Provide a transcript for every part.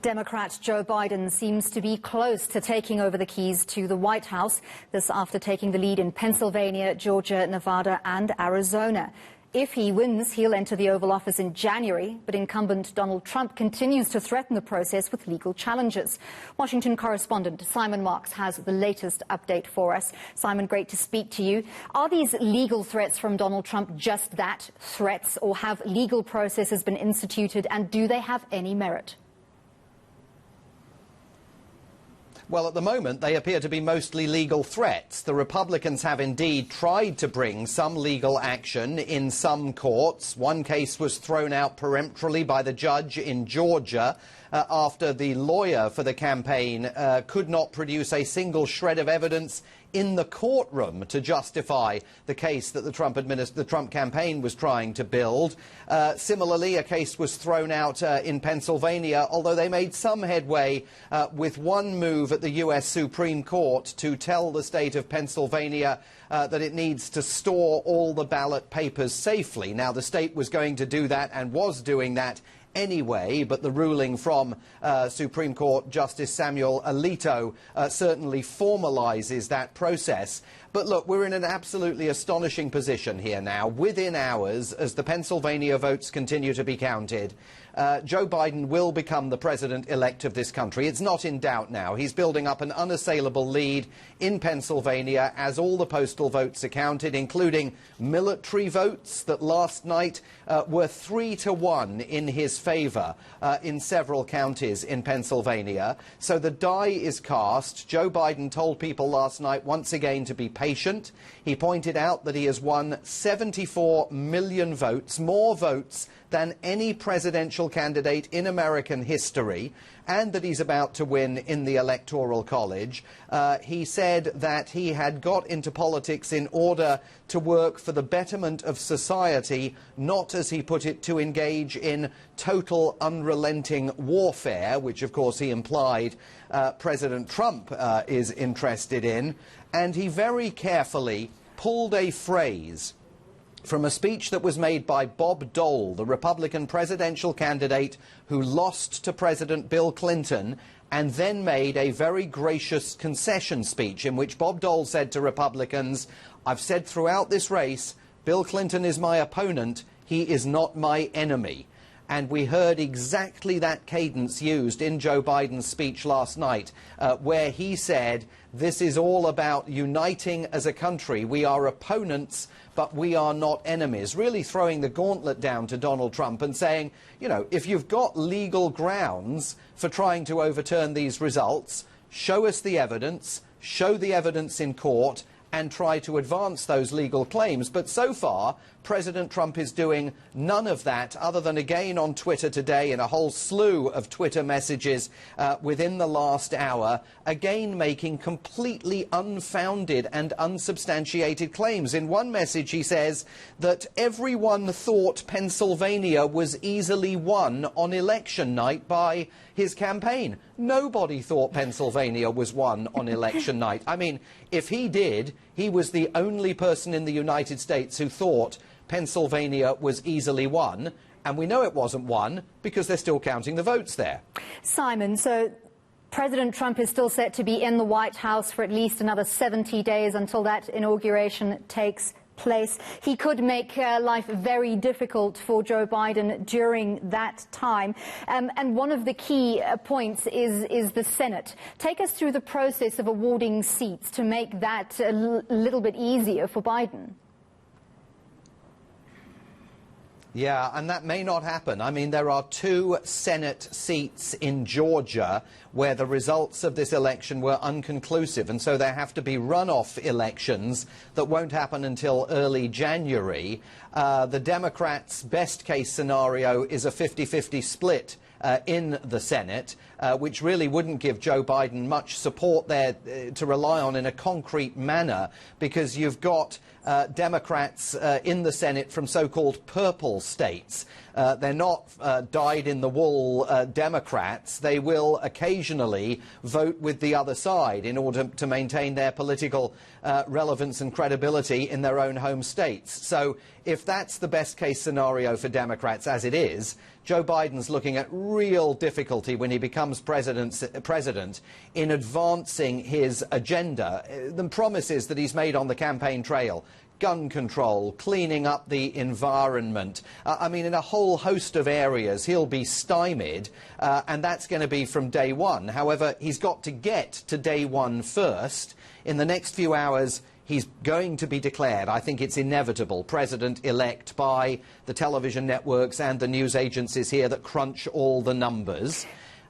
Democrat Joe Biden seems to be close to taking over the keys to the White House. This after taking the lead in Pennsylvania, Georgia, Nevada and Arizona. If he wins, he'll enter the Oval Office in January, but incumbent Donald Trump continues to threaten the process with legal challenges. Washington correspondent Simon Marks has the latest update for us. Simon, great to speak to you. Are these legal threats from Donald Trump just that, threats, or have legal processes been instituted, and do they have any merit? Well, at the moment, they appear to be mostly legal threats. The Republicans have indeed tried to bring some legal action in some courts. One case was thrown out peremptorily by the judge in Georgia after the lawyer for the campaign could not produce a single shred of evidence in the courtroom to justify the case that the Trump campaign was trying to build. Similarly, a case was thrown out in Pennsylvania, although they made some headway with one move at the U.S. Supreme Court to tell the state of Pennsylvania that it needs to store all the ballot papers safely. Now, the state was going to do that and was doing that anyway, but the ruling from Supreme Court Justice Samuel Alito certainly formalizes that process. But look, we're in an absolutely astonishing position here now. Within hours, as the Pennsylvania votes continue to be counted, Joe Biden will become the president-elect of this country. It's not in doubt now. He's building up an unassailable lead in Pennsylvania as all the postal votes are counted, including military votes that last night were 3-1 in his favor in several counties in Pennsylvania. So the die is cast. Joe Biden told people last night once again to be patient. He pointed out that he has won 74 million votes, more votes than any presidential candidate in American history, and that he's about to win in the Electoral College. He said that he had got into politics in order to work for the betterment of society, not, as he put it, to engage in total unrelenting warfare, which of course he implied President Trump is interested in. And he very carefully pulled a phrase from a speech that was made by Bob Dole, the Republican presidential candidate who lost to President Bill Clinton, and then made a very gracious concession speech in which Bob Dole said to Republicans, "I've said throughout this race, Bill Clinton is my opponent, he is not my enemy." And we heard exactly that cadence used in Joe Biden's speech last night, where he said, this is all about uniting as a country. We are opponents, but we are not enemies. Really throwing the gauntlet down to Donald Trump and saying, you know, if you've got legal grounds for trying to overturn these results, show us the evidence, show the evidence in court, and try to advance those legal claims. But so far, President Trump is doing none of that, other than again on Twitter today in a whole slew of Twitter messages within the last hour, again making completely unfounded and unsubstantiated claims. In one message he says that everyone thought Pennsylvania was easily won on election night by his campaign. Nobody thought Pennsylvania was won on election night. I mean, if he did, he was the only person in the United States who thought Pennsylvania was easily won, and we know it wasn't won because they're still counting the votes there. Simon, so President Trump is still set to be in the White House for at least another 70 days until that inauguration takes place. He could make life very difficult for Joe Biden during that time. And one of the key points is the Senate. Take us through the process of awarding seats to make that a little bit easier for Biden. Yeah, and that may not happen. I mean, there are 2 Senate seats in Georgia where the results of this election were unconclusive, and so there have to be runoff elections that won't happen until early January. The Democrats' best-case scenario is a 50-50 split in the Senate, which really wouldn't give Joe Biden much support there to rely on in a concrete manner, because you've got Democrats in the Senate from so-called purple states. They're not dyed-in-the-wool Democrats. They will occasionally vote with the other side in order to maintain their political relevance and credibility in their own home states. So if that's the best-case scenario for Democrats, as it is, Joe Biden's looking at real difficulty when he becomes president in advancing his agenda. The promises that he's made on the campaign trail, gun control, cleaning up the environment, I mean, in a whole host of areas he'll be stymied, and that's going to be from day one. However, he's got to get to day one first. In the next few hours, he's going to be declared, I think it's inevitable, president-elect by the television networks and the news agencies here that crunch all the numbers.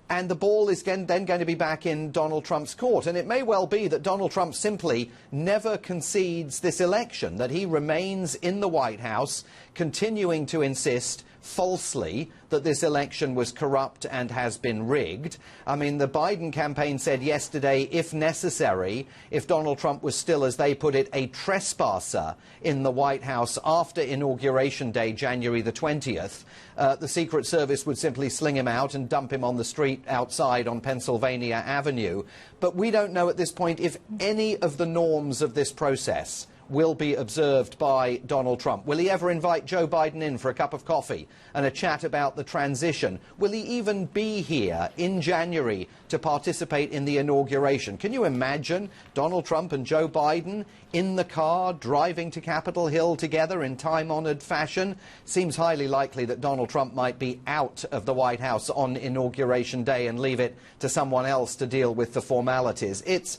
And the ball is then going to be back in Donald Trump's court. And it may well be that Donald Trump simply never concedes this election, that he remains in the White House, continuing to insist falsely that this election was corrupt and has been rigged. I mean, the Biden campaign said yesterday, if necessary, if Donald Trump was still, as they put it, a trespasser in the White House after Inauguration Day, January the 20th, the Secret Service would simply sling him out and dump him on the street outside on Pennsylvania Avenue. But we don't know at this point if any of the norms of this process will be observed by Donald Trump. Will he ever invite Joe Biden in for a cup of coffee and a chat about the transition? Will he even be here in January to participate in the inauguration? Can you imagine Donald Trump and Joe Biden in the car driving to Capitol Hill together in time-honored fashion? Seems highly likely that Donald Trump might be out of the White House on Inauguration Day and leave it to someone else to deal with the formalities. It's,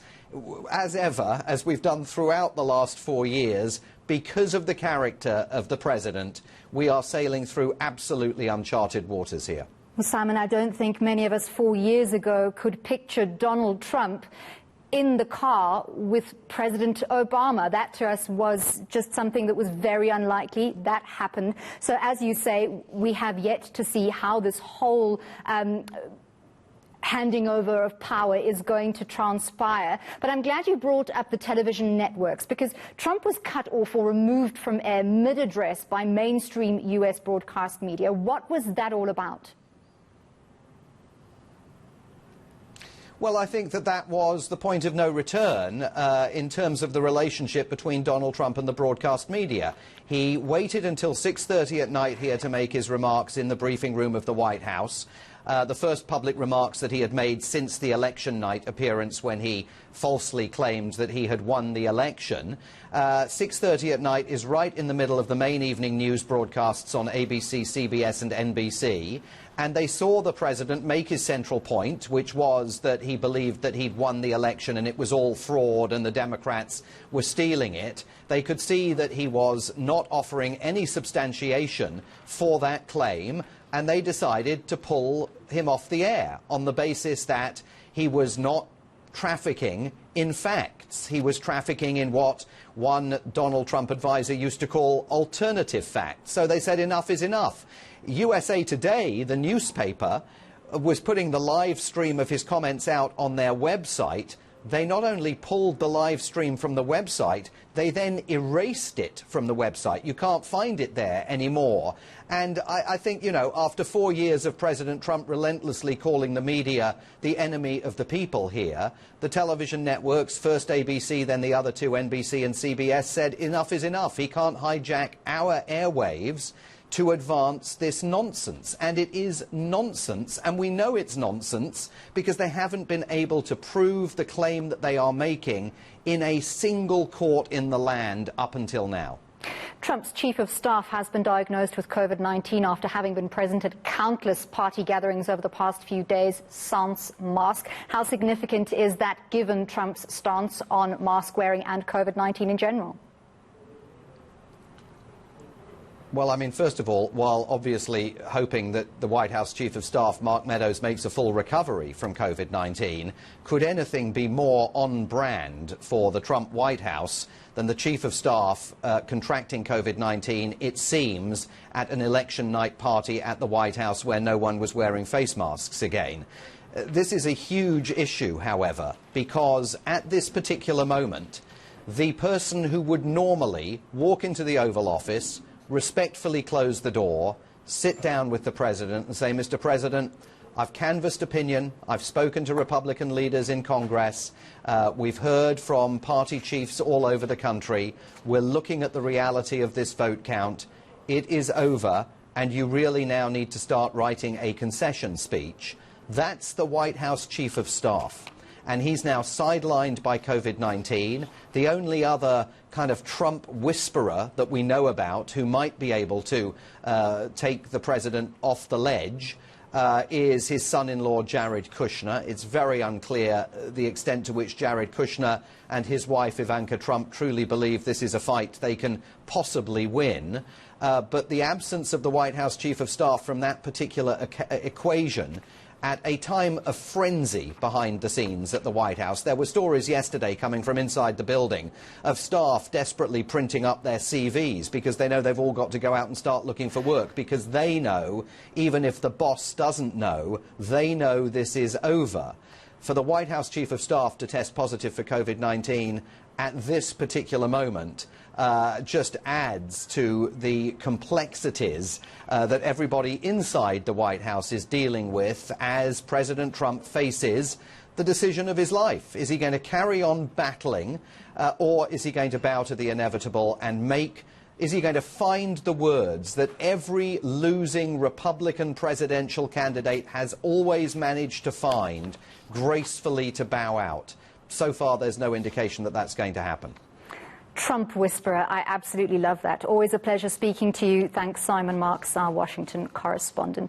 as ever, as we've done throughout the last 4 years, because of the character of the president, we are sailing through absolutely uncharted waters here. Well, Simon, I don't think many of us 4 years ago could picture Donald Trump in the car with President Obama. That to us was just something that was very unlikely. That happened. So as you say, we have yet to see how this whole handing over of power is going to transpire. But I'm glad you brought up the television networks, because Trump was cut off or removed from air mid-address by mainstream U.S. broadcast media. What was that all about? Well, I think that was the point of no return in terms of the relationship between Donald Trump and the broadcast media. He waited until 6:30 at night here to make his remarks in the briefing room of the White House. The first public remarks that he had made since the election night appearance, when he falsely claimed that he had won the election. 6:30 at night is right in the middle of the main evening news broadcasts on ABC, CBS and NBC. And they saw the president make his central point, which was that he believed that he'd won the election and it was all fraud and the Democrats were stealing it. They could see that he was not offering any substantiation for that claim, and they decided to pull him off the air on the basis that he was not trafficking in facts. He was trafficking in what one Donald Trump advisor used to call alternative facts. So they said enough is enough. USA Today, the newspaper, was putting the live stream of his comments out on their website. They not only pulled the live stream from the website, they then erased it from the website. You can't find it there anymore. And I think, you know, after 4 years of President Trump relentlessly calling the media the enemy of the people here, the television networks, first ABC, then the other two, NBC and CBS, said enough is enough. He can't hijack our airwaves to advance this nonsense. And it is nonsense, and we know it's nonsense because they haven't been able to prove the claim that they are making in a single court in the land up until now. Trump's chief of staff has been diagnosed with COVID-19 after having been present at countless party gatherings over the past few days, sans mask. How significant is that, given Trump's stance on mask wearing and COVID-19 in general? Well, I mean, first of all, while obviously hoping that the White House Chief of Staff, Mark Meadows, makes a full recovery from COVID-19, could anything be more on brand for the Trump White House than the Chief of Staff contracting COVID-19, it seems, at an election night party at the White House where no one was wearing face masks again? This is a huge issue, however, because at this particular moment, the person who would normally walk into the Oval Office, respectfully close the door, sit down with the President and say, Mr. President, I've canvassed opinion, I've spoken to Republican leaders in Congress, we've heard from party chiefs all over the country, we're looking at the reality of this vote count, it is over, and you really now need to start writing a concession speech. That's the White House Chief of Staff. And he's now sidelined by COVID-19. The only other kind of Trump whisperer that we know about who might be able to take the president off the ledge is his son-in-law, Jared Kushner. It's very unclear the extent to which Jared Kushner and his wife, Ivanka Trump, truly believe this is a fight they can possibly win. But the absence of the White House Chief of Staff from that particular equation at a time of frenzy behind the scenes at the White House. There were stories yesterday coming from inside the building of staff desperately printing up their CVs because they know they've all got to go out and start looking for work, because they know, even if the boss doesn't know, they know this is over. For the White House Chief of Staff to test positive for COVID-19 at this particular moment just adds to the complexities that everybody inside the White House is dealing with as President Trump faces the decision of his life. Is he going to carry on battling, or is he going to bow to the inevitable and is he going to find the words that every losing Republican presidential candidate has always managed to find, gracefully to bow out? So far, there's no indication that that's going to happen. Trump whisperer, I absolutely love that. Always a pleasure speaking to you. Thanks, Simon Marks, our Washington correspondent.